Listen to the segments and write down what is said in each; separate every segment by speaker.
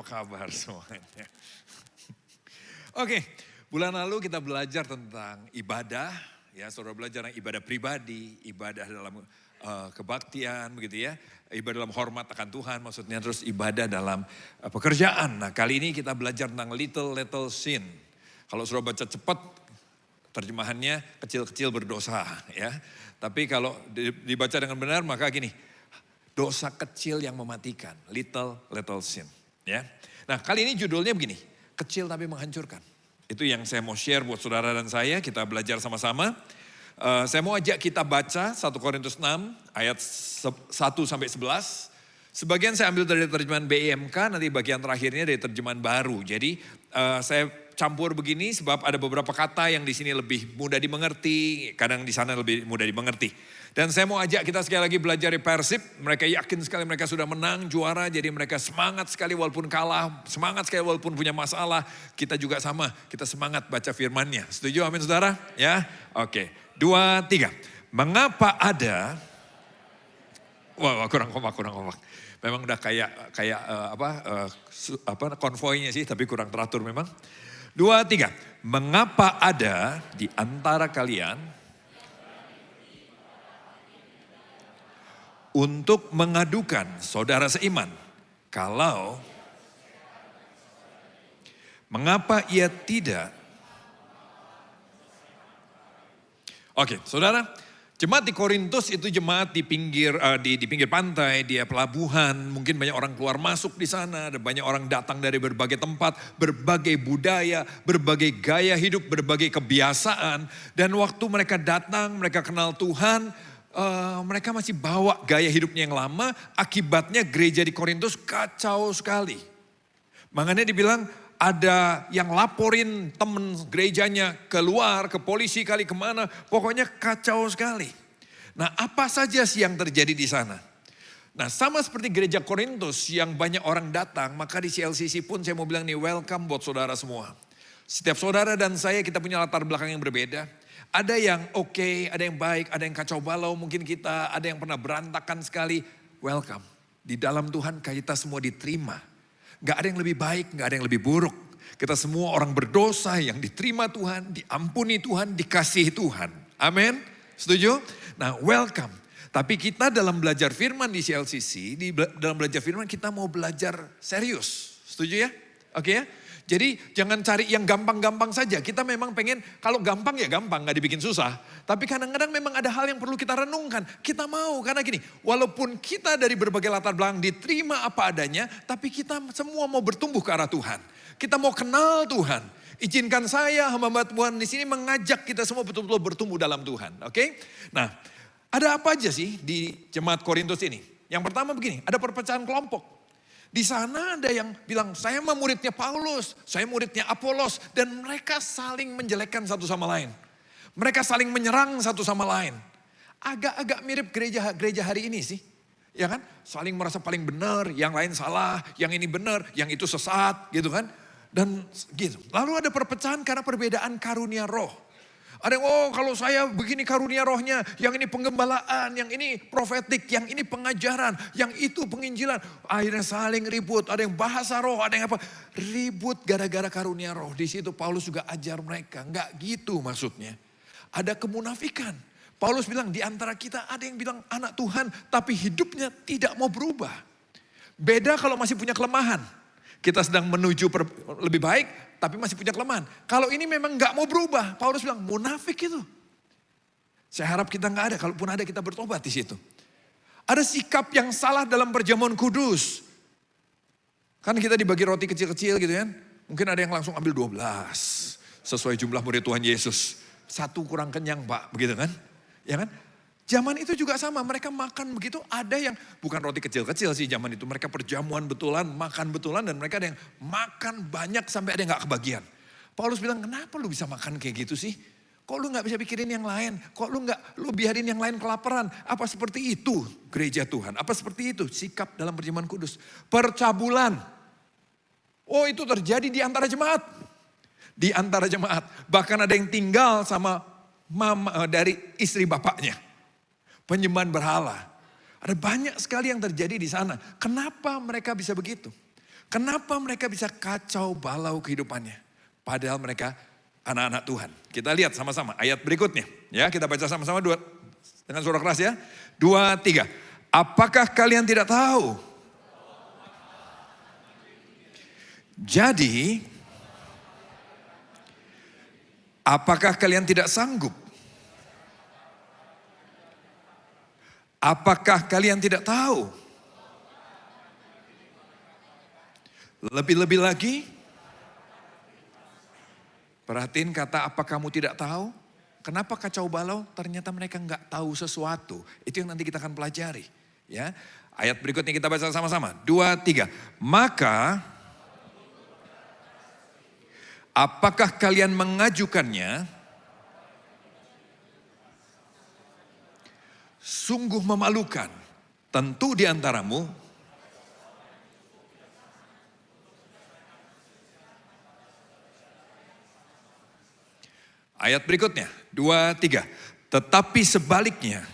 Speaker 1: apa kabar semuanya? Oke, bulan lalu kita belajar tentang ibadah, ya saudara belajar tentang ibadah pribadi, ibadah dalam kebaktian begitu ya. Ibadah dalam hormat akan Tuhan maksudnya, terus ibadah dalam pekerjaan. Nah kali ini kita belajar tentang little sin. Kalau saudara baca cepat, terjemahannya kecil-kecil berdosa ya. Tapi kalau dibaca dengan benar maka gini, dosa kecil yang mematikan, little sin ya. Nah kali ini judulnya begini, kecil tapi menghancurkan. Itu yang saya mau share buat saudara dan saya, kita belajar sama-sama. Saya mau ajak kita baca 1 Korintus 6 ayat 1 sampai 11. Sebagian saya ambil dari terjemahan BIMK, nanti bagian terakhirnya dari terjemahan baru. Jadi saya campur begini sebab ada beberapa kata yang di sini lebih mudah dimengerti, kadang di sana lebih mudah dimengerti. Dan saya mau ajak kita sekali lagi belajar di Persib. Mereka yakin sekali mereka sudah menang, juara, jadi mereka semangat sekali walaupun kalah, semangat sekali walaupun punya masalah. Kita juga sama, kita semangat baca firman-Nya. Setuju amin saudara? Ya, oke. 2, 3. Mengapa ada, wah kurang kompak. Memang udah kayak konvoinya sih, tapi kurang teratur memang. 2, 3. Mengapa ada di antara kalian untuk mengadukan saudara seiman, kalau mengapa ia tidak. Oke, saudara, jemaat di Korintus itu jemaat di pinggir pantai, di pelabuhan, mungkin banyak orang keluar masuk di sana, ada banyak orang datang dari berbagai tempat, berbagai budaya, berbagai gaya hidup, berbagai kebiasaan. Dan waktu mereka datang, mereka kenal Tuhan, mereka masih bawa gaya hidupnya yang lama, akibatnya gereja di Korintus kacau sekali. Makanya dibilang, ada yang laporin temen gerejanya keluar, ke polisi kali kemana, pokoknya kacau sekali. Nah apa saja sih yang terjadi di sana? Nah sama seperti gereja Korintus yang banyak orang datang, maka di CLCC pun saya mau bilang nih welcome buat saudara semua. Setiap saudara dan saya kita punya latar belakang yang berbeda. Ada yang oke, ada yang baik, ada yang kacau balau mungkin kita, ada yang pernah berantakan sekali. Welcome, di dalam Tuhan kita semua diterima. Gak ada yang lebih baik, gak ada yang lebih buruk. Kita semua orang berdosa yang diterima Tuhan, diampuni Tuhan, dikasihi Tuhan. Amin. Setuju? Nah welcome. Tapi kita dalam belajar firman di CLCC, dalam belajar firman kita mau belajar serius. Setuju ya? Oke ya? Jadi jangan cari yang gampang-gampang saja. Kita memang pengen, kalau gampang ya gampang, gak dibikin susah. Tapi kadang-kadang memang ada hal yang perlu kita renungkan. Kita mau, karena gini, walaupun kita dari berbagai latar belakang diterima apa adanya, tapi kita semua mau bertumbuh ke arah Tuhan. Kita mau kenal Tuhan. Izinkan saya, hamba Tuhan di sini mengajak kita semua betul-betul bertumbuh dalam Tuhan. Oke? Nah, ada apa aja sih di jemaat Korintus ini? Yang pertama begini, ada perpecahan kelompok. Di sana ada yang bilang, saya mah muridnya Paulus, saya muridnya Apolos. Dan mereka saling menjelekkan satu sama lain. Mereka saling menyerang satu sama lain. Agak-agak mirip gereja hari ini sih. Ya kan? Saling merasa paling benar, yang lain salah, yang ini benar, yang itu sesat gitu kan. Dan gitu. Lalu ada perpecahan karena perbedaan karunia roh. Ada yang, kalau saya begini karunia rohnya, yang ini penggembalaan, yang ini profetik, yang ini pengajaran, yang itu penginjilan. Akhirnya saling ribut, ada yang bahasa roh, ada yang apa. Ribut gara-gara karunia roh. Di situ Paulus juga ajar mereka, enggak gitu maksudnya. Ada kemunafikan. Paulus bilang di antara kita ada yang bilang anak Tuhan, tapi hidupnya tidak mau berubah. Beda kalau masih punya kelemahan. Kita sedang menuju lebih baik, tapi masih punya kelemahan. Kalau ini memang gak mau berubah, Paulus bilang munafik itu. Saya harap kita gak ada, kalaupun ada kita bertobat di situ. Ada sikap yang salah dalam perjamuan kudus. Kan kita dibagi roti kecil-kecil gitu kan. Mungkin ada yang langsung ambil 12. Sesuai jumlah murid Tuhan Yesus. 1 kurang kenyang Pak, begitu kan. Ya kan? Zaman itu juga sama, mereka makan begitu, ada yang bukan roti kecil-kecil sih zaman itu. Mereka perjamuan betulan, makan betulan dan mereka ada yang makan banyak sampai ada yang gak kebagian. Paulus bilang, kenapa lu bisa makan kayak gitu sih? Kok lu gak bisa pikirin yang lain? Kok lu biarin yang lain kelaparan? Apa seperti itu gereja Tuhan? Apa seperti itu sikap dalam perjamuan kudus? Percabulan. Oh itu terjadi di antara jemaat. Di antara jemaat. Bahkan ada yang tinggal sama mama dari istri bapaknya. Penyembahan berhala. Ada banyak sekali yang terjadi di sana. Kenapa mereka bisa begitu? Kenapa mereka bisa kacau balau kehidupannya? Padahal mereka anak-anak Tuhan. Kita lihat sama-sama ayat berikutnya. Ya, kita baca sama-sama dengan suara keras ya. 2, 3. Apakah kalian tidak tahu? Jadi, apakah kalian tidak sanggup? Apakah kalian tidak tahu? Lebih-lebih lagi, perhatiin kata apa kamu tidak tahu? Kenapa kacau balau? Ternyata mereka nggak tahu sesuatu. Itu yang nanti kita akan pelajari. Ya, ayat berikutnya kita baca sama-sama. 2, 3. Maka, apakah kalian mengajukannya? Sungguh memalukan. Tentu di antaramu ayat berikutnya, 2, 3. Tetapi sebaliknya,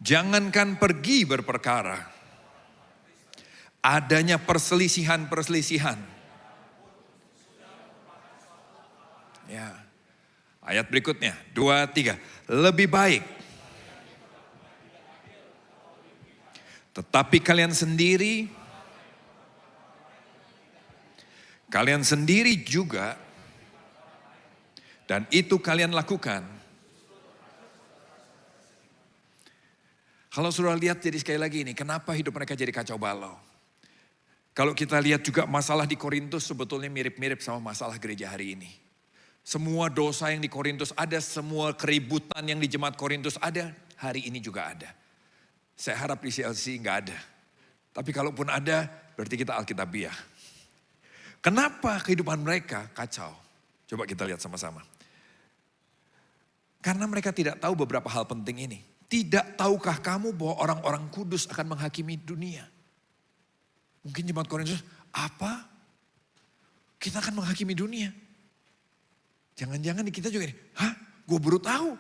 Speaker 1: jangankan pergi berperkara, adanya perselisihan-perselisihan. Ya, ayat berikutnya, 2, 3. Lebih baik. Tetapi kalian sendiri juga, dan itu kalian lakukan. Kalau sudah lihat jadi sekali lagi ini, kenapa hidup mereka jadi kacau balau? Kalau kita lihat juga masalah di Korintus sebetulnya mirip-mirip sama masalah gereja hari ini. Semua dosa yang di Korintus ada, semua keributan yang di jemaat Korintus ada, hari ini juga ada. Saya harap di CLC nggak ada. Tapi kalaupun ada, berarti kita Alkitabiah. Kenapa kehidupan mereka kacau? Coba kita lihat sama-sama. Karena mereka tidak tahu beberapa hal penting ini. Tidak tahukah kamu bahwa orang-orang kudus akan menghakimi dunia? Mungkin jemaat Korintus, apa? Kita akan menghakimi dunia. Jangan-jangan di kita juga ini, hah? Gue baru tahu.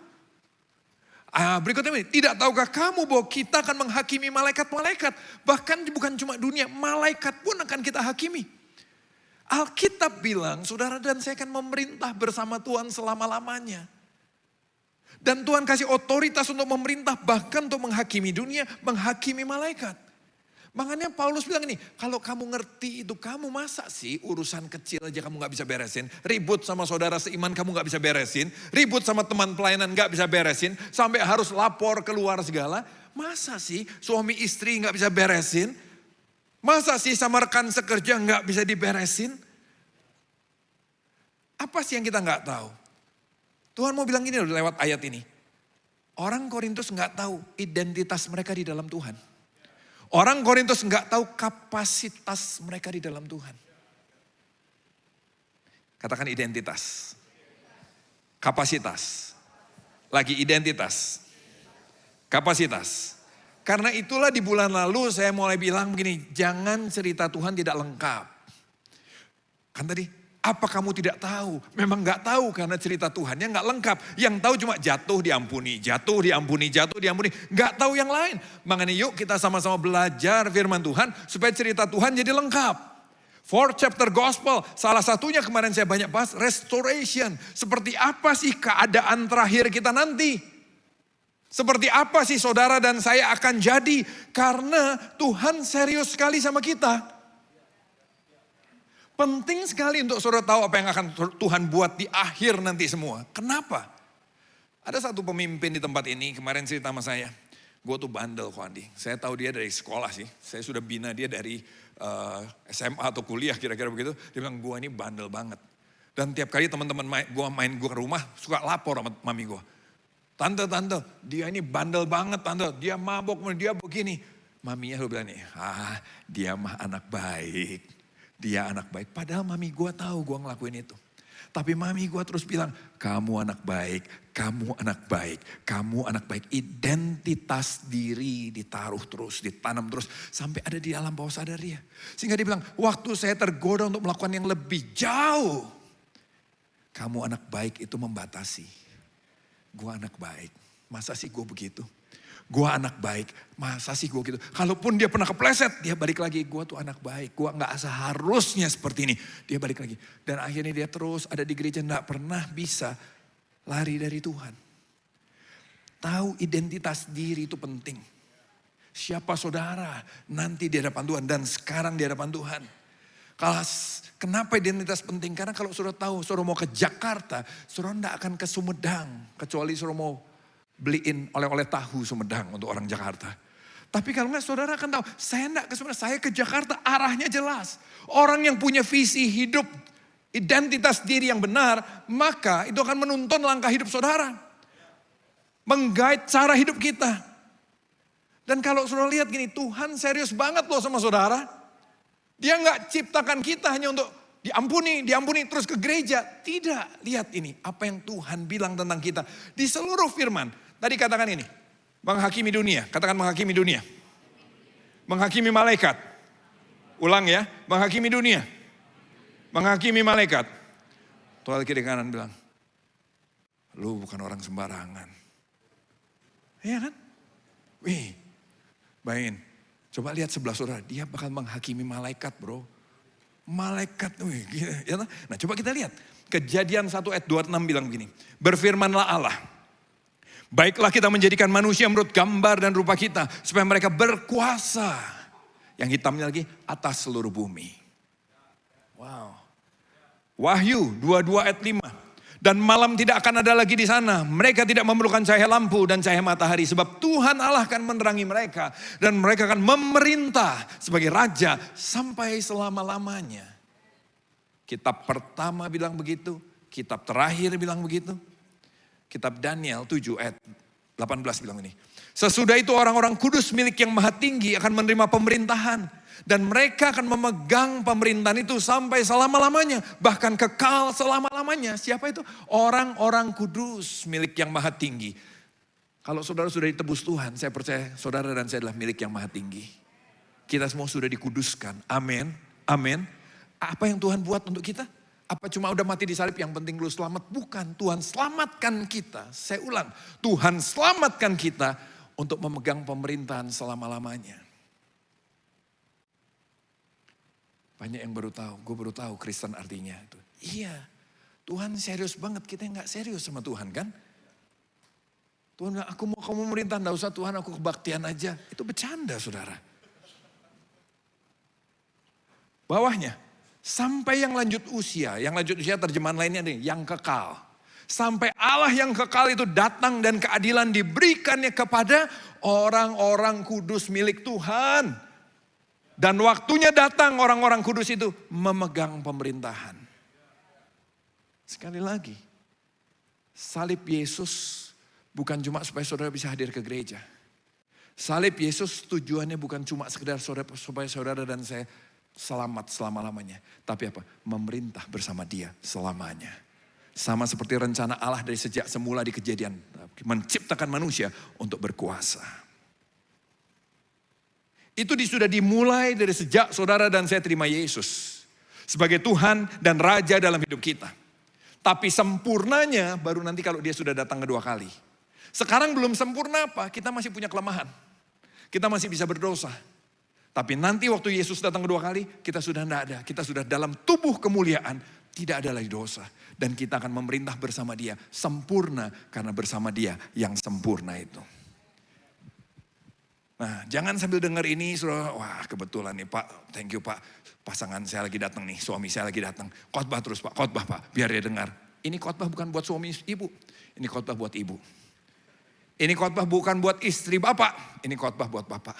Speaker 1: Berikutnya ini, tidak tahukah kamu bahwa kita akan menghakimi malaikat-malaikat? Bahkan bukan cuma dunia, malaikat pun akan kita hakimi. Alkitab bilang, saudara dan saya akan memerintah bersama Tuhan selama-lamanya. Dan Tuhan kasih otoritas untuk memerintah, bahkan untuk menghakimi dunia, menghakimi malaikat. Makanya Paulus bilang ini, kalau kamu ngerti itu, kamu masa sih urusan kecil aja kamu gak bisa beresin. Ribut sama saudara seiman kamu gak bisa beresin. Ribut sama teman pelayanan gak bisa beresin. Sampai harus lapor keluar segala. Masa sih suami istri gak bisa beresin? Masa sih sama rekan sekerja gak bisa diberesin? Apa sih yang kita gak tahu? Tuhan mau bilang gini loh lewat ayat ini. Orang Korintus gak tahu identitas mereka di dalam Tuhan. Orang Korintus nggak tahu kapasitas mereka di dalam Tuhan. Katakan identitas. Kapasitas. Lagi identitas. Kapasitas. Karena itulah di bulan lalu saya mulai bilang begini, jangan cerita Tuhan tidak lengkap. Kan tadi, apa kamu tidak tahu? Memang gak tahu karena cerita Tuhannya gak lengkap. Yang tahu cuma jatuh diampuni, jatuh diampuni, jatuh diampuni. Gak tahu yang lain. Makanya yuk kita sama-sama belajar firman Tuhan supaya cerita Tuhan jadi lengkap. 4 chapter gospel, salah satunya kemarin saya banyak bahas, restoration. Seperti apa sih keadaan terakhir kita nanti? Seperti apa sih saudara dan saya akan jadi? Karena Tuhan serius sekali sama kita. Penting sekali untuk saudara tahu apa yang akan Tuhan buat di akhir nanti semua. Kenapa? Ada satu pemimpin di tempat ini kemarin cerita sama saya. Gue tuh bandel kok Andi. Saya tahu dia dari sekolah sih. Saya sudah bina dia dari SMA atau kuliah kira-kira begitu. Dia bilang gue ini bandel banget. Dan tiap kali teman-teman main gue ke rumah suka lapor sama mami gue. Tante, dia ini bandel banget tante. Dia mabok, dia begini. Maminya lu bilang nih, dia mah anak baik. Dia anak baik, padahal mami gue tahu gue ngelakuin itu. Tapi mami gue terus bilang, kamu anak baik, kamu anak baik, kamu anak baik. Identitas diri ditaruh terus, ditanam terus. Sampai ada di alam bawah sadar dia. Sehingga dia bilang, waktu saya tergoda untuk melakukan yang lebih jauh. Kamu anak baik itu membatasi. Gue anak baik. masa sih gue begitu? Gue anak baik, masa sih gue gitu? Kalaupun dia pernah kepleset, dia balik lagi. Gue tuh anak baik, gue gak seharusnya seperti ini. Dia balik lagi. Dan akhirnya dia terus ada di gereja, gak pernah bisa lari dari Tuhan. Tahu identitas diri itu penting. Siapa saudara nanti di hadapan Tuhan dan sekarang di hadapan Tuhan. Kenapa identitas penting? Karena kalau saudara tahu, saudara mau ke Jakarta, saudara tidak akan ke Sumedang. Kecuali saudara mau beliin oleh-oleh tahu Sumedang untuk orang Jakarta. Tapi kalau enggak saudara akan tahu, saya enggak ke Sumedang, saya ke Jakarta, arahnya jelas. Orang yang punya visi hidup, identitas diri yang benar, maka itu akan menuntun langkah hidup saudara. Menggait cara hidup kita. Dan kalau saudara lihat gini, Tuhan serius banget loh sama saudara. Dia enggak ciptakan kita hanya untuk diampuni terus ke gereja. Tidak, lihat ini apa yang Tuhan bilang tentang kita. Di seluruh firman, tadi katakan ini, menghakimi dunia, katakan menghakimi dunia. Menghakimi malaikat. Ulang ya, menghakimi dunia. Menghakimi malaikat. Tuhan kiri kanan bilang, lu bukan orang sembarangan. Iya kan? Wih, bayangin. Coba lihat sebelah saudara, dia bakal menghakimi malaikat bro. Malaikat, wih, ya. Nah coba kita lihat. Kejadian 1 ayat 26 bilang begini. Berfirmanlah Allah. Baiklah kita menjadikan manusia menurut gambar dan rupa kita. Supaya mereka berkuasa. Yang hitamnya lagi, atas seluruh bumi. Wow. Wahyu 22 ayat 5. Dan malam tidak akan ada lagi di sana. Mereka tidak memerlukan cahaya lampu dan cahaya matahari. Sebab Tuhan Allah akan menerangi mereka. Dan mereka akan memerintah sebagai raja sampai selama-lamanya. Kitab pertama bilang begitu. Kitab terakhir bilang begitu. Kitab Daniel 7 ayat 18 bilang ini. Sesudah itu orang-orang kudus milik yang maha tinggi akan menerima pemerintahan. Dan mereka akan memegang pemerintahan itu sampai selama-lamanya. Bahkan kekal selama-lamanya. Siapa itu? Orang-orang kudus milik yang maha tinggi. Kalau saudara sudah ditebus Tuhan, saya percaya saudara dan saya adalah milik yang maha tinggi. Kita semua sudah dikuduskan. Amin. Amin. Apa yang Tuhan buat untuk kita? Apa cuma udah mati di salib yang penting lu selamat? Bukan. Tuhan selamatkan kita. Saya ulang. Tuhan selamatkan kita untuk memegang pemerintahan selama-lamanya. Banyak yang baru tahu, gue baru tahu Kristen artinya itu. Iya, Tuhan serius banget, kita nggak serius sama Tuhan kan? Tuhan bilang, aku mau kamu memerintah, enggak usah Tuhan, aku kebaktian aja. Itu bercanda saudara. Bawahnya, sampai yang lanjut usia terjemahan lainnya nih, yang kekal. Sampai Allah yang kekal itu datang dan keadilan diberikannya kepada orang-orang kudus milik Tuhan. Dan waktunya datang orang-orang kudus itu memegang pemerintahan. Sekali lagi, salib Yesus bukan cuma supaya saudara bisa hadir ke gereja. Salib Yesus tujuannya bukan cuma sekedar supaya saudara dan saya selamat selama-lamanya. Tapi apa? Memerintah bersama Dia selamanya. Sama seperti rencana Allah dari sejak semula di kejadian. Menciptakan manusia untuk berkuasa. Itu sudah dimulai dari sejak saudara dan saya terima Yesus. Sebagai Tuhan dan Raja dalam hidup kita. Tapi sempurnanya baru nanti kalau dia sudah datang kedua kali. Sekarang belum sempurna apa? Kita masih punya kelemahan. Kita masih bisa berdosa. Tapi nanti waktu Yesus datang kedua kali, kita sudah tidak ada. Kita sudah dalam tubuh kemuliaan. Tidak ada lagi dosa. Dan kita akan memerintah bersama Dia. Sempurna karena bersama Dia yang sempurna itu. Nah, jangan sambil dengar ini, saudara, wah kebetulan nih Pak, thank you Pak. Pasangan saya lagi datang nih, suami saya lagi datang. Khotbah terus Pak, khotbah Pak, biar dia dengar. Ini khotbah bukan buat suami ibu, ini khotbah buat ibu. Ini khotbah bukan buat istri bapak, ini khotbah buat bapak.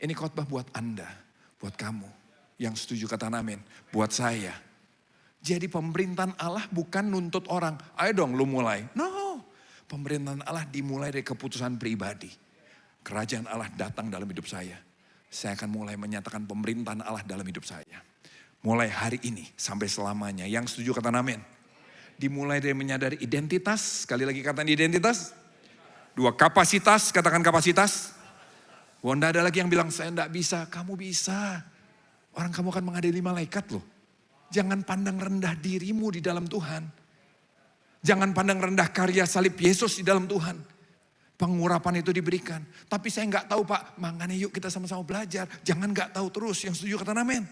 Speaker 1: Ini khotbah buat Anda, buat kamu. Yang setuju kata amin, buat saya. Jadi pemerintahan Allah bukan nuntut orang, ayo dong lu mulai. No, pemerintahan Allah dimulai dari keputusan pribadi. Kerajaan Allah datang dalam hidup saya. Saya akan mulai menyatakan pemerintahan Allah dalam hidup saya. Mulai hari ini sampai selamanya. Yang setuju kata amin. Dimulai dari menyadari identitas. Sekali lagi kata identitas. 2 kapasitas, katakan kapasitas. Wanda ada lagi yang bilang saya enggak bisa. Kamu bisa. Orang kamu akan menghadiri malaikat loh. Jangan pandang rendah dirimu di dalam Tuhan. Jangan pandang rendah karya salib Yesus di dalam Tuhan. pengurapan itu diberikan. Tapi saya nggak tahu Pak, makanya yuk kita sama-sama belajar. Jangan nggak tahu terus, yang setuju kata amin.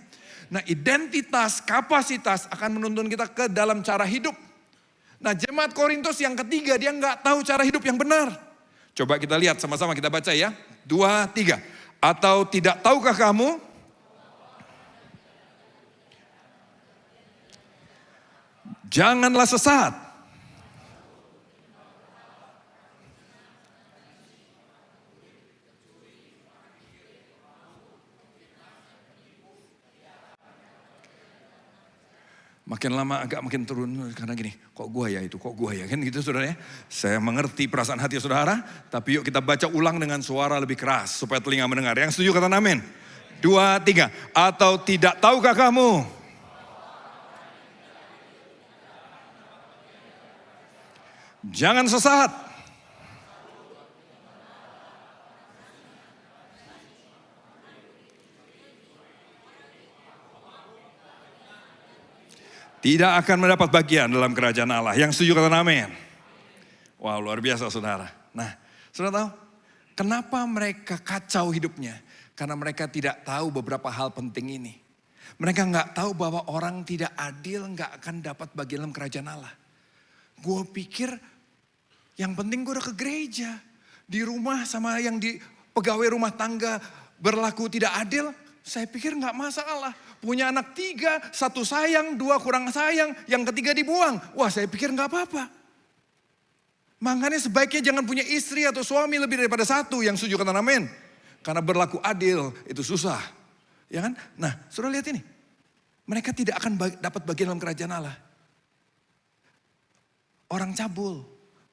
Speaker 1: Nah identitas, kapasitas akan menuntun kita ke dalam cara hidup. Nah jemaat Korintus yang ketiga, dia nggak tahu cara hidup yang benar. Coba kita lihat sama-sama, kita baca ya. 2, 3. Atau tidak tahukah kamu? Janganlah sesat. Makin lama agak makin turun karena gini, kok gua ya itu, kok gua ya, kan gitu saudara ya. Saya mengerti perasaan hati saudara, tapi yuk kita baca ulang dengan suara lebih keras supaya telinga mendengar. Yang setuju kata amin. 2, 3. Atau tidak tahukah kamu? Jangan sesat. Tidak akan mendapat bagian dalam kerajaan Allah. Yang setuju kata amin. Wow, luar biasa saudara. Nah, saudara tahu kenapa mereka kacau hidupnya? Karena mereka tidak tahu beberapa hal penting ini. Mereka nggak tahu bahwa orang tidak adil nggak akan dapat bagian dalam kerajaan Allah. Gue pikir yang penting gue udah ke gereja. Di rumah sama yang di pegawai rumah tangga berlaku tidak adil. Saya pikir nggak masalah. Punya anak 3, 1 sayang, 2 kurang sayang, yang ketiga dibuang. Wah saya pikir nggak apa-apa. Makanya sebaiknya jangan punya istri atau suami lebih daripada 1, yang setuju kata amin. Karena berlaku adil itu susah. Ya kan? Nah saudara lihat ini. Mereka tidak akan dapat bagian dalam kerajaan Allah. Orang cabul,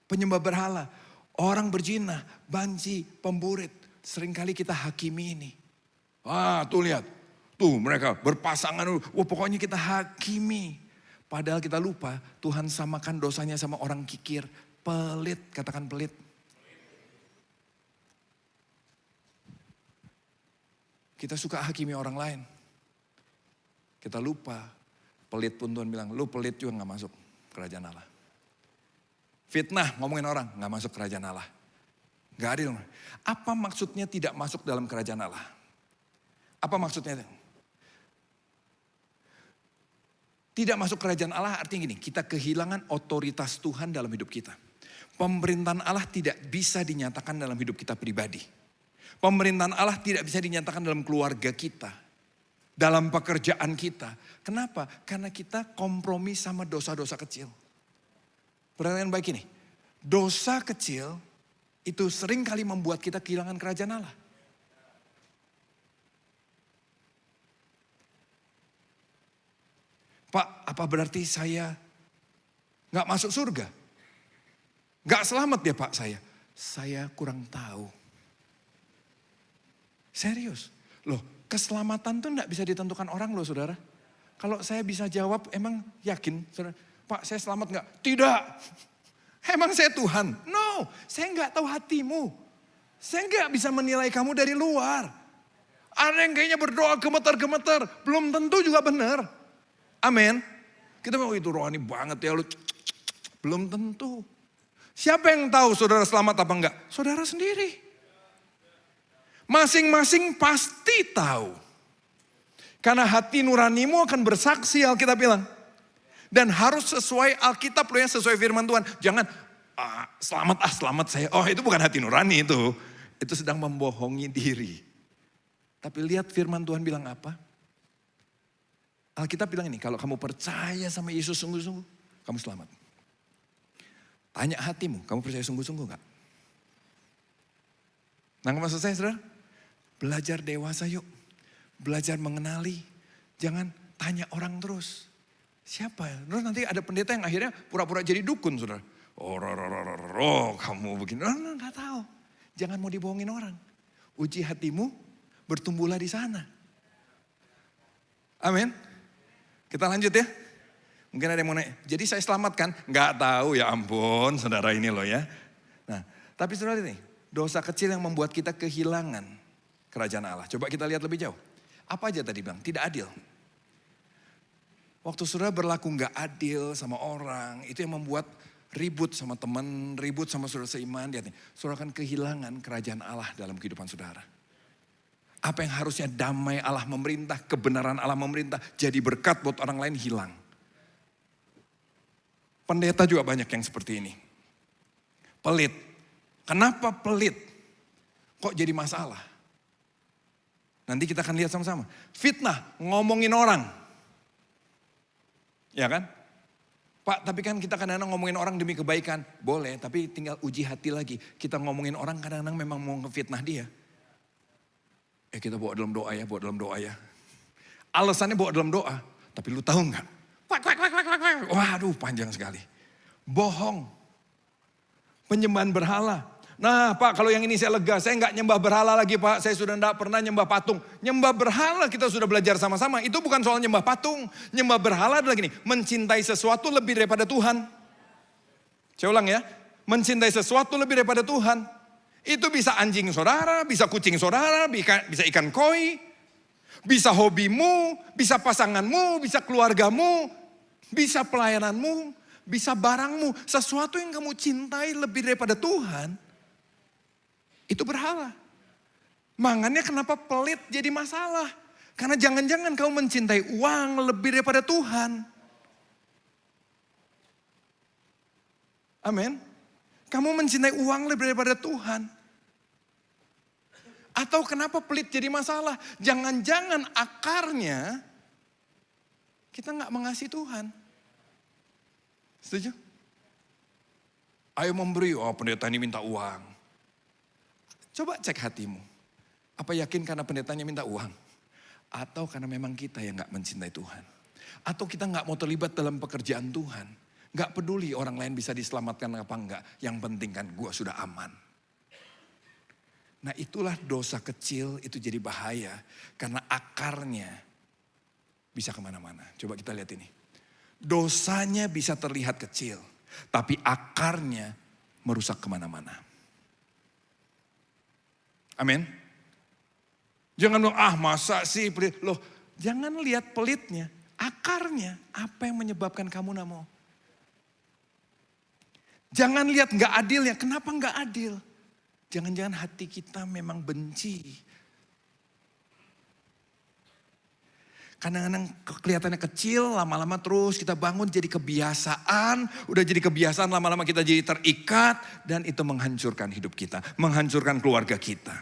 Speaker 1: penyembah berhala, orang berzina, banci, pemburit. Seringkali kita hakimi ini. Ah tuh lihat, tuh mereka berpasangan, wah pokoknya kita hakimi. Padahal kita lupa Tuhan samakan dosanya sama orang kikir, pelit, katakan pelit. Kita suka hakimi orang lain. Kita lupa, pelit pun Tuhan bilang, lu pelit juga gak masuk kerajaan Allah. Fitnah ngomongin orang, gak masuk kerajaan Allah. Gak adil. Apa maksudnya tidak masuk dalam kerajaan Allah? Apa maksudnya? Tidak masuk kerajaan Allah artinya gini, kita kehilangan otoritas Tuhan dalam hidup kita. Pemerintahan Allah tidak bisa dinyatakan dalam hidup kita pribadi. Pemerintahan Allah tidak bisa dinyatakan dalam keluarga kita. Dalam pekerjaan kita. Kenapa? Karena kita kompromi sama dosa-dosa kecil. Perhatikan baik ini, dosa kecil itu sering kali membuat kita kehilangan kerajaan Allah. Pak, apa berarti saya gak masuk surga? Gak selamat ya Pak saya? Saya kurang tahu. Serius. Loh, keselamatan tuh gak bisa ditentukan orang loh saudara. Kalau saya bisa jawab, emang yakin saudara? Pak, saya selamat gak? Tidak. Emang saya Tuhan? No, saya gak tahu hatimu. Saya gak bisa menilai kamu dari luar. Ada yang kayaknya berdoa gemetar-gemetar. Belum tentu juga benar. Amin. Kita bilang, itu rohani banget ya lu. Belum tentu. Siapa yang tahu saudara selamat apa enggak? Saudara sendiri. Masing-masing pasti tahu. Karena hati nuranimu akan bersaksi, Alkitab bilang. Dan harus sesuai Alkitab loh ya, sesuai firman Tuhan. Jangan, selamat saya. Oh itu bukan hati nurani itu. Itu sedang membohongi diri. Tapi lihat firman Tuhan bilang apa? Alkitab bilang ini, kalau kamu percaya sama Yesus sungguh-sungguh, kamu selamat. Tanya hatimu, kamu percaya sungguh-sungguh gak? Nah maksud saya saudara, belajar dewasa yuk. Belajar mengenali, jangan tanya orang terus. Siapa ya? Terus nanti ada pendeta yang akhirnya pura-pura jadi dukun saudara. Kamu begini, gak tahu. Jangan mau dibohongin orang. Uji hatimu, bertumbuhlah di sana. Amin. Kita lanjut ya. Mungkin ada yang mau nanya, jadi saya selamat kan? Nggak tahu ya ampun saudara ini loh ya. Nah, tapi saudara ini, dosa kecil yang membuat kita kehilangan kerajaan Allah. Coba kita lihat lebih jauh. Apa aja tadi bilang? Tidak adil. Waktu saudara berlaku nggak adil sama orang, itu yang membuat
Speaker 2: ribut sama teman, ribut sama saudara seiman, lihat nih, saudara akan kehilangan kerajaan Allah dalam kehidupan saudara. Apa yang harusnya damai Allah memerintah, kebenaran Allah memerintah, jadi berkat buat orang lain hilang. Pendeta juga banyak yang seperti ini. Pelit. Kenapa pelit? Kok jadi masalah? Nanti kita akan lihat sama-sama. Fitnah, ngomongin orang. Ya kan? Pak, tapi kan kita kadang-kadang ngomongin orang demi kebaikan. Boleh, tapi tinggal uji hati lagi. Kita ngomongin orang kadang-kadang memang mau ngefitnah dia. Kita bawa dalam doa ya. Alasannya bawa dalam doa. Tapi lu tahu nggak? Waduh, panjang sekali. Bohong. Penyembahan berhala. Nah Pak, kalau yang ini saya lega. Saya nggak nyembah berhala lagi Pak. Saya sudah nggak pernah nyembah patung. Nyembah berhala kita sudah belajar sama-sama. Itu bukan soal nyembah patung. Nyembah berhala adalah gini. Mencintai sesuatu lebih daripada Tuhan. Saya ulang ya. Mencintai sesuatu lebih daripada Tuhan. Itu bisa anjing saudara, bisa kucing saudara, bisa ikan koi, bisa hobimu, bisa pasanganmu, bisa keluargamu, bisa pelayananmu, bisa barangmu. Sesuatu yang kamu cintai lebih daripada Tuhan, itu berhala. Makanya kenapa pelit jadi masalah. Karena jangan-jangan kamu mencintai uang lebih daripada Tuhan. Amin. Kamu mencintai uang lebih daripada Tuhan. Atau kenapa pelit jadi masalah? Jangan-jangan akarnya kita nggak mengasihi Tuhan. Setuju? Ayo memberi, pendeta ini minta uang. Coba cek hatimu. Apa yakin karena pendetanya minta uang? Atau karena memang kita yang nggak mencintai Tuhan? Atau kita nggak mau terlibat dalam pekerjaan Tuhan? Gak peduli orang lain bisa diselamatkan apa enggak. Yang penting kan gue sudah aman. Nah itulah dosa kecil itu jadi bahaya. Karena akarnya bisa kemana-mana. Coba kita lihat ini. Dosanya bisa terlihat kecil. Tapi akarnya merusak kemana-mana. Amin. Jangan bilang masa sih pelit. Loh jangan lihat pelitnya. Akarnya apa yang menyebabkan kamu nggak mau. Jangan lihat nggak adilnya. Kenapa nggak adil? Jangan-jangan hati kita memang benci. Kadang-kadang kelihatannya kecil, lama-lama terus kita bangun jadi kebiasaan. Udah jadi kebiasaan, lama-lama kita jadi terikat. Dan itu menghancurkan hidup kita. Menghancurkan keluarga kita.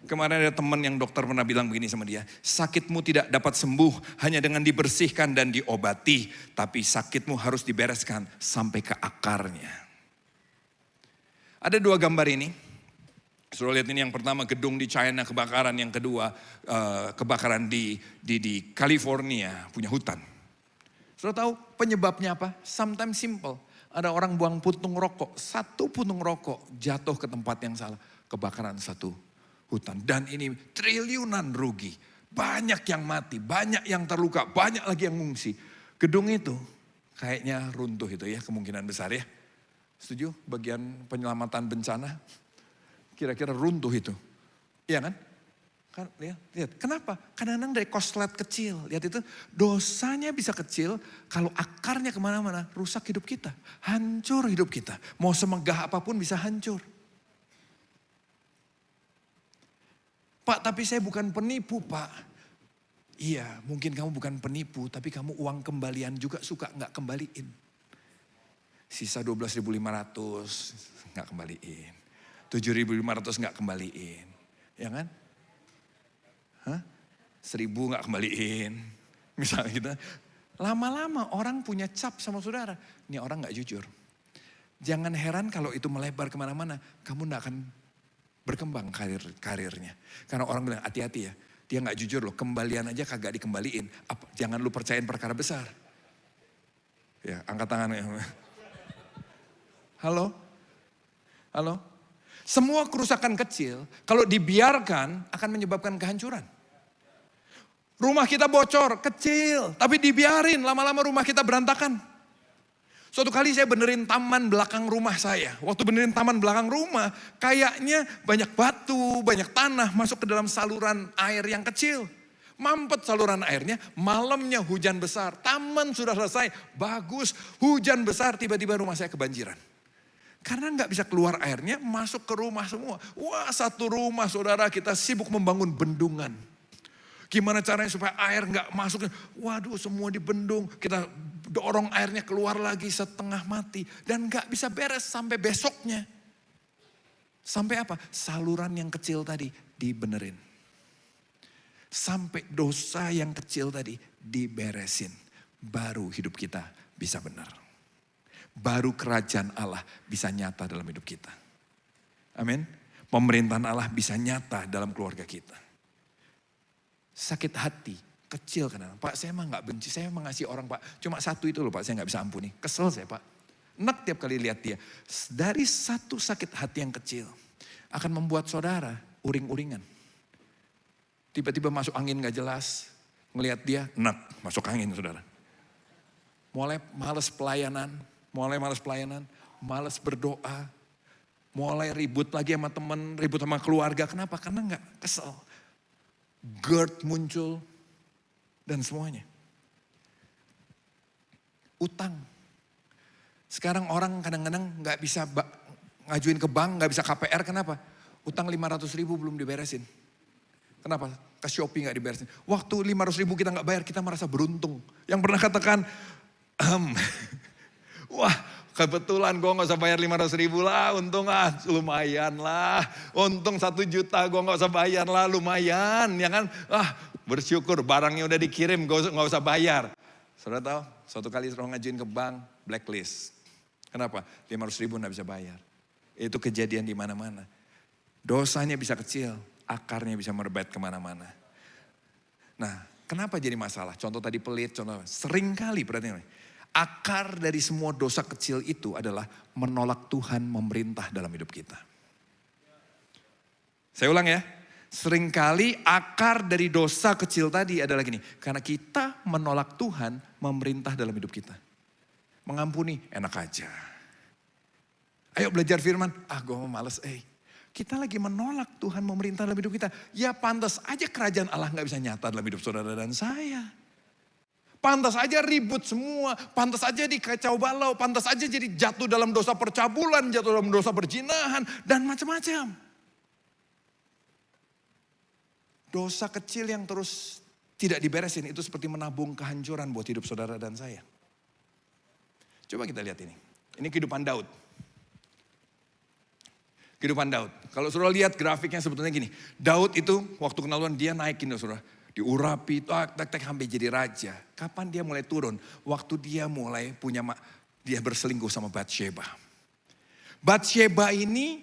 Speaker 2: Kemarin ada teman yang dokter pernah bilang begini sama dia. Sakitmu tidak dapat sembuh hanya dengan dibersihkan dan diobati. Tapi sakitmu harus dibereskan sampai ke akarnya. Ada dua gambar ini. Saudara lihat ini yang pertama gedung di China kebakaran. Yang kedua kebakaran di California punya hutan. Saudara tahu penyebabnya apa? Sometimes simple. Ada orang buang puntung rokok. Satu puntung rokok jatuh ke tempat yang salah. Kebakaran satu hutan. Dan ini triliunan rugi. Banyak yang mati, banyak yang terluka, banyak lagi yang ngungsi. Gedung itu kayaknya runtuh itu ya kemungkinan besar ya. Setuju? Bagian penyelamatan bencana. Kira-kira runtuh itu. Iya kan? Kan lihat. Kenapa? Kadang-kadang dari koslet kecil. Lihat itu. Dosanya bisa kecil. Kalau akarnya kemana-mana. Rusak hidup kita. Hancur hidup kita. Mau semegah apapun bisa hancur. Pak, tapi saya bukan penipu, Pak. Iya, mungkin kamu bukan penipu. Tapi kamu uang kembalian juga suka nggak kembaliin. Sisa 12.500 nggak kembaliin. 7.500 nggak kembaliin. Ya kan? 1.000 nggak kembaliin. Misalnya gitu. Lama-lama orang punya cap sama saudara. Ini orang nggak jujur. Jangan heran kalau itu melebar kemana-mana. Kamu nggak akan berkembang karirnya. Karena orang bilang hati-hati ya. Dia nggak jujur loh. Kembalian aja kagak dikembaliin. Jangan lu percayain perkara besar. Ya angkat tangannya. Halo? Semua kerusakan kecil kalau dibiarkan akan menyebabkan kehancuran. Rumah kita bocor, kecil. Tapi dibiarin, lama-lama rumah kita berantakan. Suatu kali saya benerin taman belakang rumah saya. Waktu benerin taman belakang rumah, kayaknya banyak batu, banyak tanah masuk ke dalam saluran air yang kecil. Mampet saluran airnya, malamnya hujan besar. Taman sudah selesai, bagus. Hujan besar, tiba-tiba rumah saya kebanjiran. Karena nggak bisa keluar airnya, masuk ke rumah semua. Wah, satu rumah saudara kita sibuk membangun bendungan. Gimana caranya supaya air nggak masuk. Waduh, semua dibendung. Kita dorong airnya keluar lagi setengah mati. Dan nggak bisa beres sampai besoknya. Sampai apa? Saluran yang kecil tadi dibenerin. Sampai dosa yang kecil tadi diberesin. Baru hidup kita bisa benar. Baru kerajaan Allah bisa nyata dalam hidup kita. Amin. Pemerintahan Allah bisa nyata dalam keluarga kita. Sakit hati, kecil kan. Pak, saya mah gak benci, saya mengasihi orang Pak. Cuma satu itu loh Pak, saya gak bisa ampuni. Kesel saya Pak. Enak tiap kali lihat dia. Dari satu sakit hati yang kecil akan membuat saudara uring-uringan. Tiba-tiba masuk angin gak jelas. Ngelihat dia, enak masuk angin saudara. Mulai malas pelayanan, malas berdoa. Mulai ribut lagi sama teman, ribut sama keluarga. Kenapa? Karena gak kesel. GERD muncul dan semuanya. Utang. Sekarang orang kadang-kadang gak bisa ngajuin ke bank, gak bisa KPR. Kenapa? Utang 500 ribu belum diberesin. Kenapa? Ke Shopee gak diberesin. Waktu 500 ribu kita gak bayar, kita merasa beruntung. Yang pernah katakan, wah kebetulan gue gak usah bayar 500 ribu lah, untung lumayan lah. Untung 1 juta gue gak usah bayar lah, lumayan. Ya kan, bersyukur barangnya udah dikirim, gue gak usah bayar. Saudara tahu, suatu kali orang ngajuin ke bank, blacklist. Kenapa? 500 ribu gak bisa bayar. Itu kejadian di mana-mana. Dosanya bisa kecil, akarnya bisa merebet kemana-mana. Nah, kenapa jadi masalah? Contoh tadi pelit, contoh sering kali perhatian. Akar dari semua dosa kecil itu adalah menolak Tuhan memerintah dalam hidup kita. Saya ulang ya. Seringkali akar dari dosa kecil tadi adalah gini. Karena kita menolak Tuhan memerintah dalam hidup kita. Mengampuni enak aja. Ayo belajar firman. Gue mau males. Kita lagi menolak Tuhan memerintah dalam hidup kita. Ya pantas aja kerajaan Allah gak bisa nyata dalam hidup saudara dan saya. Pantas aja ribut semua, pantas aja dikacau balau, pantas aja jadi jatuh dalam dosa percabulan, jatuh dalam dosa perzinahan, dan macam-macam. Dosa kecil yang terus tidak diberesin itu seperti menabung kehancuran buat hidup saudara dan saya. Coba kita lihat ini. Ini kehidupan Daud. Kehidupan Daud. Kalau saudara lihat grafiknya sebetulnya gini. Daud itu waktu kenaluan dia naikin saudara. Diurapi, sampai jadi raja. Kapan dia mulai turun? Waktu dia mulai dia berselingkuh sama Batsheba. Batsheba ini,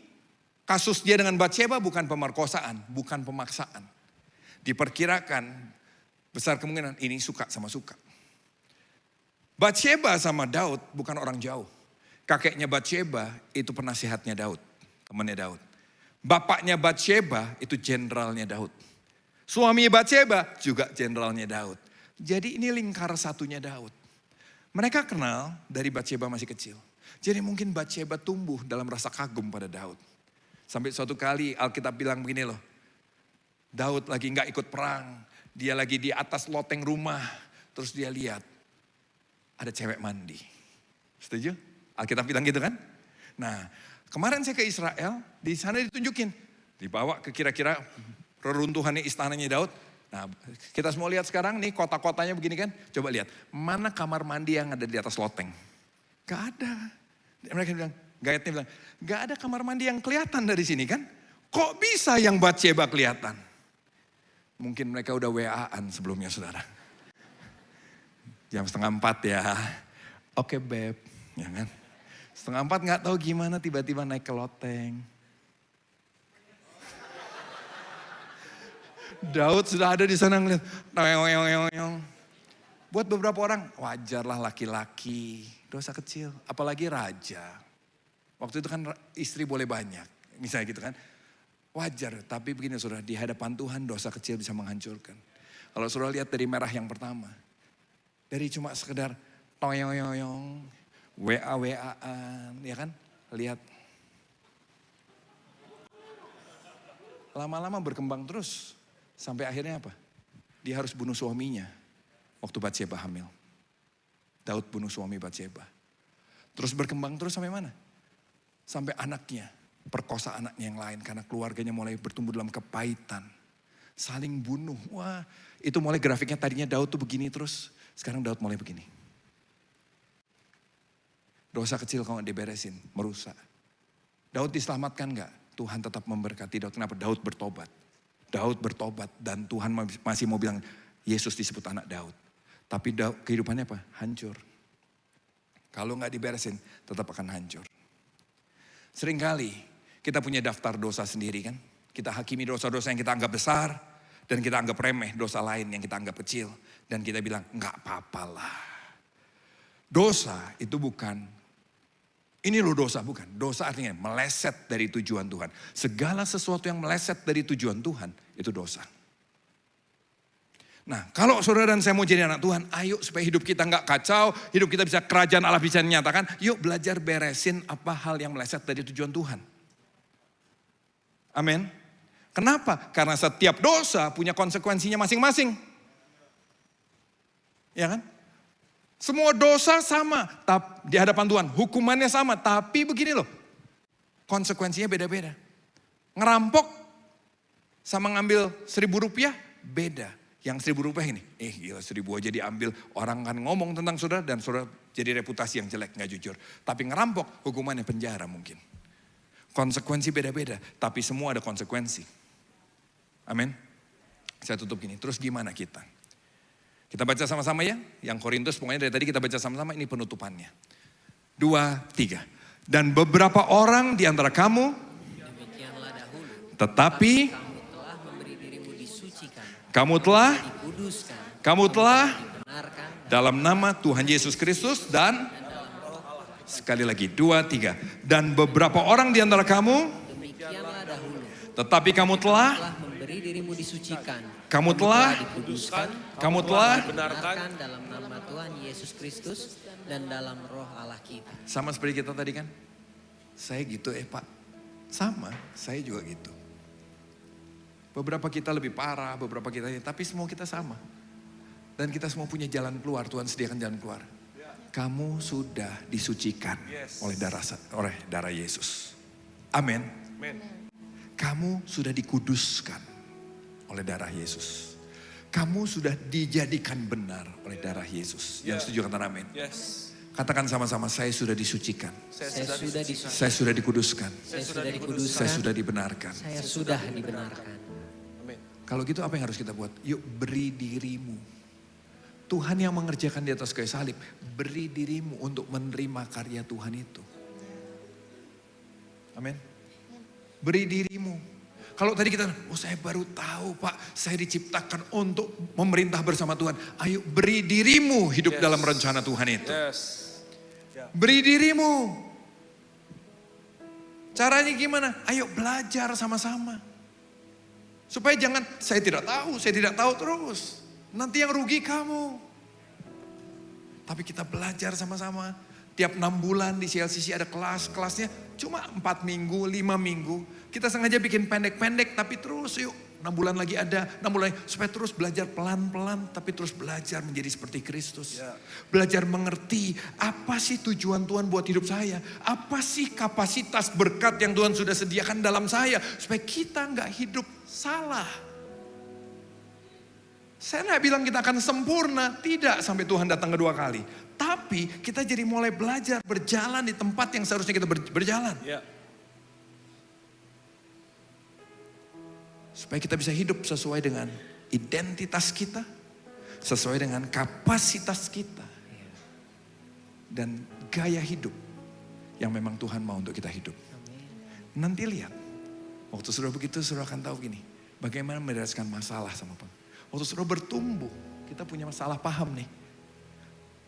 Speaker 2: kasus dia dengan Batsheba bukan pemerkosaan, bukan pemaksaan. Diperkirakan besar kemungkinan ini suka sama suka. Batsheba sama Daud bukan orang jauh. Kakeknya Batsheba itu penasihatnya Daud, temannya Daud. Bapaknya Batsheba itu jenderalnya Daud. Suami Batsheba juga jenderalnya Daud. Jadi ini lingkar satunya Daud. Mereka kenal dari Batsheba masih kecil. Jadi mungkin Batsheba tumbuh dalam rasa kagum pada Daud. Sampai suatu kali Alkitab bilang begini loh. Daud lagi gak ikut perang. Dia lagi di atas loteng rumah. Terus dia lihat ada cewek mandi. Setuju? Alkitab bilang gitu kan? Nah kemarin saya ke Israel. Di sana ditunjukin. Dibawa ke kira-kira reruntuhannya istananya Daud. Nah kita semua lihat sekarang nih kota-kotanya begini kan. Coba lihat mana kamar mandi yang ada di atas loteng. Gak ada. Mereka bilang, Gayatnya bilang, gak ada kamar mandi yang kelihatan dari sini kan. Kok bisa yang Batsheba kelihatan? Mungkin mereka udah WA-an sebelumnya saudara. Jam 3:30 ya. Oke beb. Ya kan? 3:30 gak tahu gimana tiba-tiba naik ke loteng. Daud sudah ada di sana ngeliat. Buat beberapa orang wajarlah laki-laki. Dosa kecil. Apalagi raja. Waktu itu kan istri boleh banyak. Misalnya gitu kan. Wajar. Tapi begini saudara. Di hadapan Tuhan dosa kecil bisa menghancurkan. Kalau saudara lihat dari merah yang pertama. Dari cuma sekedar toyoyoyong. WA-WA-an. Ya kan. Lihat. Lama-lama berkembang terus. Sampai akhirnya apa? Dia harus bunuh suaminya waktu Batseba hamil. Daud bunuh suami Batseba. Terus berkembang terus sampai mana? Sampai anaknya, perkosa anaknya yang lain karena keluarganya mulai bertumbuh dalam kepahitan. Saling bunuh. Wah, itu mulai grafiknya tadinya Daud tuh begini terus. Sekarang Daud mulai begini. Dosa kecil kalau nggak diberesin, merusak. Daud diselamatkan nggak? Tuhan tetap memberkati Daud. Kenapa? Daud bertobat. Daud bertobat dan Tuhan masih mau bilang Yesus disebut anak Daud. Tapi kehidupannya apa? Hancur. Kalau nggak diberesin, tetap akan hancur. Seringkali kita punya daftar dosa sendiri kan. Kita hakimi dosa-dosa yang kita anggap besar dan kita anggap remeh dosa lain yang kita anggap kecil. Dan kita bilang nggak apa-apalah. Dosa itu bukan, ini loh dosa bukan. Dosa artinya meleset dari tujuan Tuhan. Segala sesuatu yang meleset dari tujuan Tuhan itu dosa. Nah kalau saudara dan saya mau jadi anak Tuhan, ayo supaya hidup kita nggak kacau, hidup kita bisa kerajaan Allah bisa dinyatakan. Yuk belajar beresin apa hal yang meleset dari tujuan Tuhan. Amin. Kenapa? Karena setiap dosa punya konsekuensinya masing-masing. Ya kan? Semua dosa sama di hadapan Tuhan. Hukumannya sama. Tapi begini loh. Konsekuensinya beda-beda. Ngerampok sama ngambil Rp1.000 beda. Yang Rp1.000 ini. Gila 1.000 aja diambil. Orang kan ngomong tentang saudara dan saudara jadi reputasi yang jelek. Gak jujur. Tapi ngerampok hukumannya penjara mungkin. Konsekuensi beda-beda. Tapi semua ada konsekuensi. Amin. Saya tutup gini. Terus gimana kita? Kita baca sama-sama ya. Yang Korintus pokoknya dari tadi kita baca sama-sama. Ini penutupannya. 2, 3. Dan beberapa orang di antara kamu.
Speaker 3: Demikianlah dahulu.
Speaker 2: Tetapi.
Speaker 3: Kamu telah memberi dirimu disucikan.
Speaker 2: Kamu telah.
Speaker 3: Dikuduskan.
Speaker 2: Kamu telah.
Speaker 3: Dibenarkan.
Speaker 2: Dalam nama Tuhan Yesus Kristus dan. Sekali lagi. 2, 3. Dan beberapa orang di antara kamu.
Speaker 3: Demikianlah dahulu.
Speaker 2: Tetapi kamu telah.
Speaker 3: Telah memberi dirimu disucikan.
Speaker 2: Kamu telah.
Speaker 3: Dikuduskan.
Speaker 2: Kamu telah.
Speaker 3: Dibenarkan dalam nama Tuhan Yesus Kristus dan dalam roh Allah kita.
Speaker 2: Sama seperti kita tadi kan. Saya gitu Pak. Sama, saya juga gitu. Beberapa kita lebih parah, beberapa kita, tapi semua kita sama. Dan kita semua punya jalan keluar, Tuhan sediakan jalan keluar. Kamu sudah disucikan oleh darah Yesus. Amin. Kamu sudah dikuduskan oleh darah Yesus. Kamu sudah dijadikan benar oleh darah Yesus. Yang setuju katakan amin. Katakan sama-sama, saya sudah disucikan.
Speaker 3: Saya sudah disucikan.
Speaker 2: Saya sudah dikuduskan.
Speaker 3: Saya sudah dikuduskan.
Speaker 2: Saya sudah dibenarkan.
Speaker 3: Saya sudah dibenarkan.
Speaker 2: Kalau gitu apa yang harus kita buat? Yuk beri dirimu. Tuhan yang mengerjakan di atas kayu salib. Beri dirimu untuk menerima karya Tuhan itu. Amin. Beri dirimu. Kalau tadi kita, saya baru tahu Pak, saya diciptakan untuk memerintah bersama Tuhan. Ayo beri dirimu hidup dalam rencana Tuhan itu. Beri dirimu. Caranya gimana? Ayo belajar sama-sama. Supaya jangan, saya tidak tahu terus. Nanti yang rugi kamu. Tapi kita belajar sama-sama. Tiap 6 bulan di CLCC ada kelas-kelasnya cuma 4 minggu, 5 minggu. Kita sengaja bikin pendek-pendek tapi terus yuk 6 bulan lagi ada, 6 bulan lagi. Supaya terus belajar pelan-pelan tapi terus belajar menjadi seperti Kristus. Belajar mengerti apa sih tujuan Tuhan buat hidup saya. Apa sih kapasitas berkat yang Tuhan sudah sediakan dalam saya. Supaya kita nggak hidup salah. Saya nggak bilang kita akan sempurna, tidak sampai Tuhan datang kedua kali. Tapi kita jadi mulai belajar berjalan di tempat yang seharusnya kita berjalan. Supaya kita bisa hidup sesuai dengan identitas kita, sesuai dengan kapasitas kita. Dan gaya hidup yang memang Tuhan mau untuk kita hidup. Nanti lihat, waktu saudara begitu saudara akan tahu gini, bagaimana membereskan masalah sama Tuhan. Waktu saudara bertumbuh, kita punya masalah paham nih.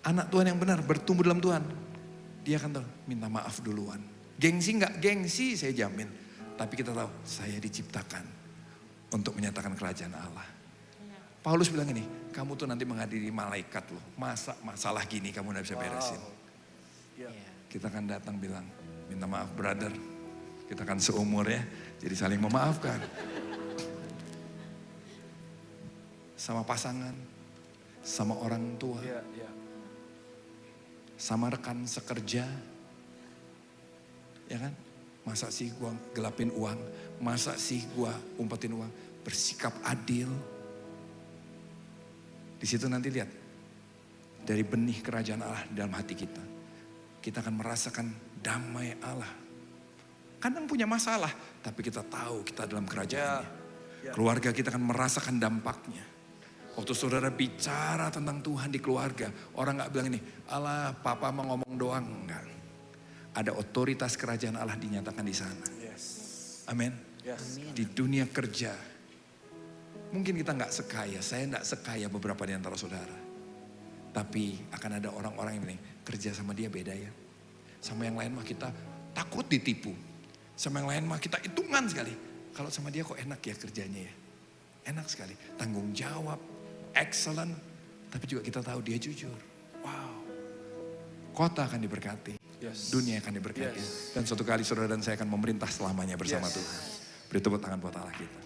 Speaker 2: Anak Tuhan yang benar bertumbuh dalam Tuhan. Dia akan tahu, minta maaf duluan. Gengsi enggak? Gengsi saya jamin. Tapi kita tahu, saya diciptakan untuk menyatakan kerajaan Allah. Paulus bilang ini, kamu tuh nanti menghadiri malaikat loh. Masa masalah gini kamu gak bisa beresin. Kita akan datang bilang, minta maaf brother. Kita akan seumur ya, jadi saling memaafkan. sama pasangan, sama orang tua, sama rekan sekerja. Ya kan? Masa sih gua gelapin uang? Masa sih gua umpetin uang? Bersikap adil. Di situ nanti lihat, dari benih kerajaan Allah dalam hati kita. Kita akan merasakan damai Allah. Kadang punya masalah, tapi kita tahu kita dalam kerajaannya. Keluarga kita akan merasakan dampaknya. Waktu saudara bicara tentang Tuhan di keluarga, orang gak bilang ini, Allah papa mau ngomong doang. Enggak. Ada otoritas kerajaan Allah dinyatakan di sana. Amin. Di dunia kerja. Mungkin kita gak sekaya, saya gak sekaya beberapa di antara saudara. Tapi akan ada orang-orang yang bilang, kerja sama dia beda ya. Sama yang lain mah kita takut ditipu. Sama yang lain mah kita hitungan sekali. Kalau sama dia kok enak ya kerjanya ya. Enak sekali. Tanggung jawab, excellent. Tapi juga kita tahu dia jujur. Wow. Kota akan diberkati. Dunia akan diberkati. Dan suatu kali saudara dan saya akan memerintah selamanya bersama Tuhan. Beri tepuk tangan buat Allah kita.